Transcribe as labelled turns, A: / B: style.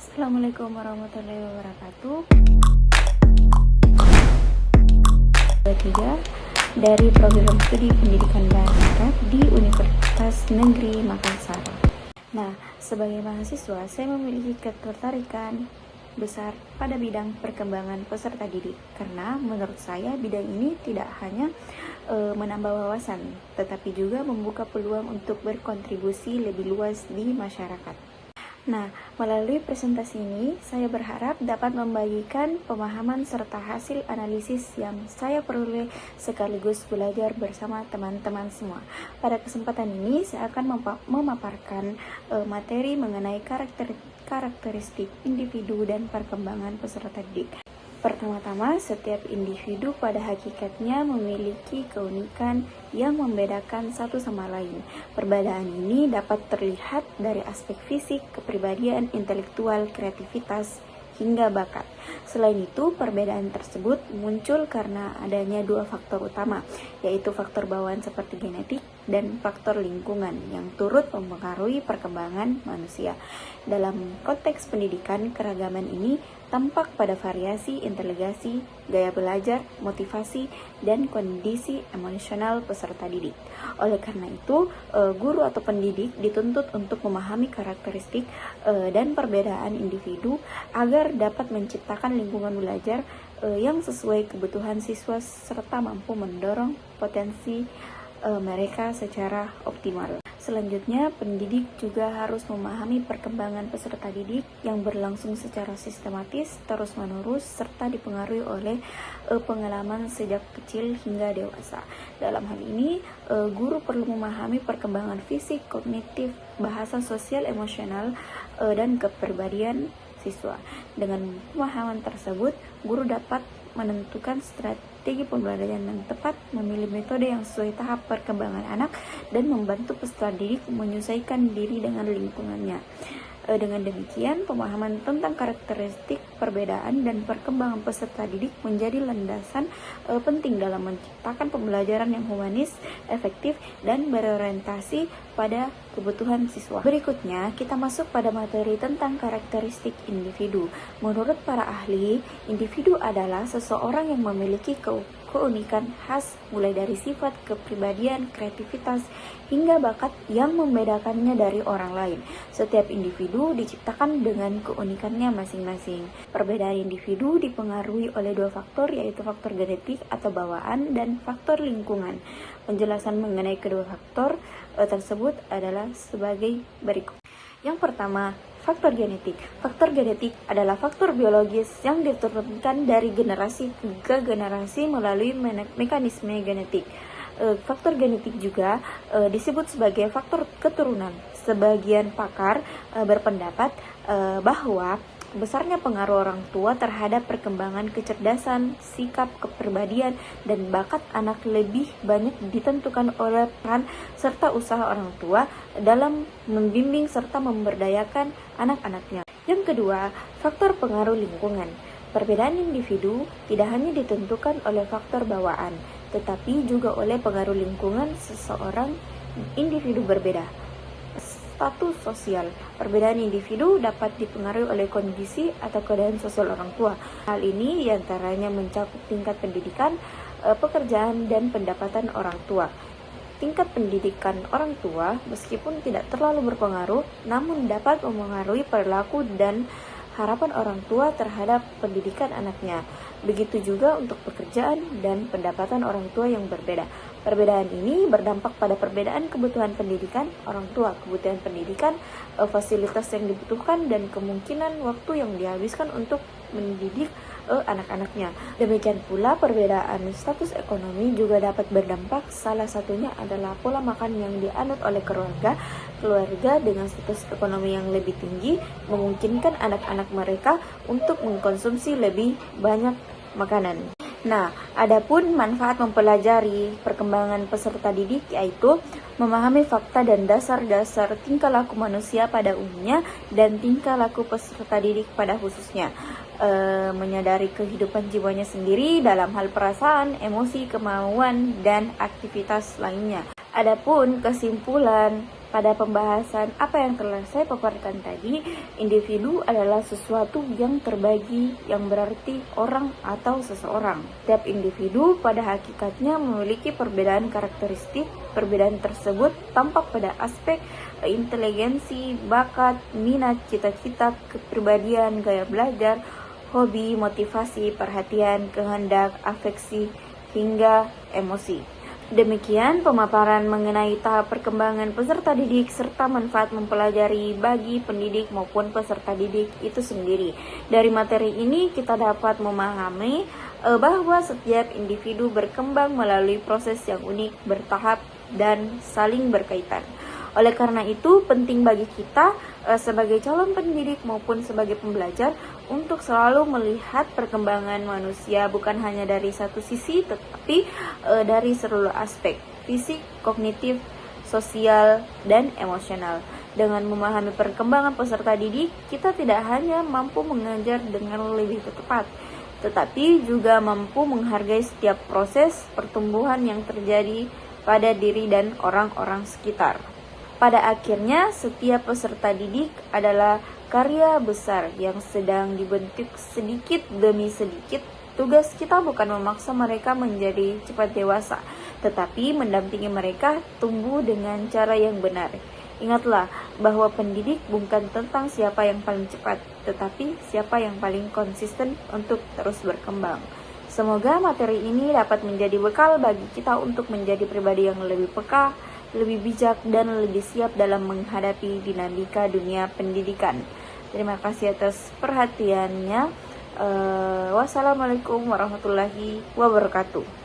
A: Assalamualaikum warahmatullahi wabarakatuh. Ketiga dari program studi pendidikan bahasa Arab di Universitas Negeri Makassar. Nah, sebagai mahasiswa, saya memiliki ketertarikan besar pada bidang perkembangan peserta didik karena menurut saya bidang ini tidak hanya menambah wawasan, tetapi juga membuka peluang untuk berkontribusi lebih luas di masyarakat. Nah, melalui presentasi ini, saya berharap dapat membagikan pemahaman serta hasil analisis yang saya peroleh sekaligus belajar bersama teman-teman semua. Pada kesempatan ini, saya akan memaparkan materi mengenai karakteristik individu dan perkembangan peserta didik. Pertama-tama, setiap individu pada hakikatnya memiliki keunikan yang membedakan satu sama lain. Perbedaan ini dapat terlihat dari aspek fisik, kepribadian, intelektual, kreativitas, hingga bakat. Selain itu, perbedaan tersebut muncul karena adanya dua faktor utama, yaitu faktor bawaan seperti genetik dan faktor lingkungan yang turut mempengaruhi perkembangan manusia. Dalam konteks pendidikan, keragaman ini tampak pada variasi inteligensi, gaya belajar, motivasi, dan kondisi emosional peserta didik. Oleh karena itu, guru atau pendidik dituntut untuk memahami karakteristik dan perbedaan individu agar dapat menciptakan lingkungan belajar yang sesuai kebutuhan siswa serta mampu mendorong potensi mereka secara optimal. Selanjutnya, pendidik juga harus memahami perkembangan peserta didik yang berlangsung secara sistematis, terus-menerus, serta dipengaruhi oleh pengalaman sejak kecil hingga dewasa. Dalam hal ini, guru perlu memahami perkembangan fisik, kognitif, bahasa sosial, emosional, dan kepribadian siswa. Dengan pemahaman tersebut, guru dapat menentukan strategi pembelajaran yang tepat, memilih metode yang sesuai tahap perkembangan anak, dan membantu peserta didik menyesuaikan diri dengan lingkungannya. Dengan demikian, pemahaman tentang karakteristik, perbedaan, dan perkembangan peserta didik menjadi landasan penting dalam menciptakan pembelajaran yang humanis, efektif, dan berorientasi pada kebutuhan siswa. Berikutnya, kita masuk pada materi tentang karakteristik individu. Menurut para ahli, individu adalah seseorang yang memiliki keunikan khas mulai dari sifat, kepribadian, kreativitas, hingga bakat yang membedakannya dari orang lain. Setiap individu diciptakan dengan keunikannya masing-masing. Perbedaan individu dipengaruhi oleh dua faktor, yaitu faktor genetik atau bawaan dan faktor lingkungan. Penjelasan mengenai kedua faktor tersebut adalah sebagai berikut. Yang pertama, faktor genetik. Faktor genetik adalah faktor biologis yang diturunkan dari generasi ke generasi melalui mekanisme genetik. Faktor genetik juga disebut sebagai faktor keturunan. Sebagian pakar berpendapat bahwa besarnya pengaruh orang tua terhadap perkembangan kecerdasan, sikap, kepribadian, dan bakat anak lebih banyak ditentukan oleh peran serta usaha orang tua dalam membimbing serta memberdayakan anak-anaknya. Yang kedua, faktor pengaruh lingkungan. Perbedaan individu tidak hanya ditentukan oleh faktor bawaan, tetapi juga oleh pengaruh lingkungan seseorang individu berbeda. Status sosial. Perbedaan individu dapat dipengaruhi oleh kondisi atau keadaan sosial orang tua. Hal ini diantaranya mencakup tingkat pendidikan, pekerjaan, dan pendapatan orang tua. Tingkat pendidikan orang tua meskipun tidak terlalu berpengaruh, namun dapat mempengaruhi perilaku dan harapan orang tua terhadap pendidikan anaknya. Begitu juga untuk pekerjaan dan pendapatan orang tua yang berbeda. Perbedaan ini berdampak pada perbedaan kebutuhan pendidikan orang tua, kebutuhan pendidikan, fasilitas yang dibutuhkan, dan kemungkinan waktu yang dihabiskan untuk mendidik anak-anaknya. Demikian pula perbedaan status ekonomi juga dapat berdampak. Salah satunya adalah pola makan yang dianut oleh keluarga dengan status ekonomi yang lebih tinggi memungkinkan anak-anak mereka untuk mengkonsumsi lebih banyak makanan. Nah, adapun manfaat mempelajari perkembangan peserta didik yaitu memahami fakta dan dasar-dasar tingkah laku manusia pada umumnya dan tingkah laku peserta didik pada khususnya. Menyadari kehidupan jiwanya sendiri dalam hal perasaan, emosi, kemauan, dan aktivitas lainnya. Adapun kesimpulan pada pembahasan apa yang telah saya paparkan tadi, individu adalah sesuatu yang terbagi, yang berarti orang atau seseorang. Setiap individu pada hakikatnya memiliki perbedaan karakteristik. Perbedaan tersebut tampak pada aspek inteligensi, bakat, minat, cita-cita, kepribadian, gaya belajar, hobi, motivasi, perhatian, kehendak, afeksi, hingga emosi. Demikian pemaparan mengenai tahap perkembangan peserta didik serta manfaat mempelajari bagi pendidik maupun peserta didik itu sendiri. Dari materi ini kita dapat memahami bahwa setiap individu berkembang melalui proses yang unik, bertahap, dan saling berkaitan. Oleh karena itu, penting bagi kita sebagai calon pendidik maupun sebagai pembelajar untuk selalu melihat perkembangan manusia bukan hanya dari satu sisi, tetapi dari seluruh aspek, fisik, kognitif, sosial, dan emosional. Dengan memahami perkembangan peserta didik, kita tidak hanya mampu mengajar dengan lebih tepat, tetapi juga mampu menghargai setiap proses pertumbuhan yang terjadi pada diri dan orang-orang sekitar. Pada akhirnya, setiap peserta didik adalah karya besar yang sedang dibentuk sedikit demi sedikit. Tugas kita bukan memaksa mereka menjadi cepat dewasa, tetapi mendampingi mereka tumbuh dengan cara yang benar. Ingatlah bahwa pendidik bukan tentang siapa yang paling cepat, tetapi siapa yang paling konsisten untuk terus berkembang. Semoga materi ini dapat menjadi bekal bagi kita untuk menjadi pribadi yang lebih peka, lebih bijak, dan lebih siap dalam menghadapi dinamika dunia pendidikan. Terima kasih atas perhatiannya. Wassalamualaikum warahmatullahi wabarakatuh.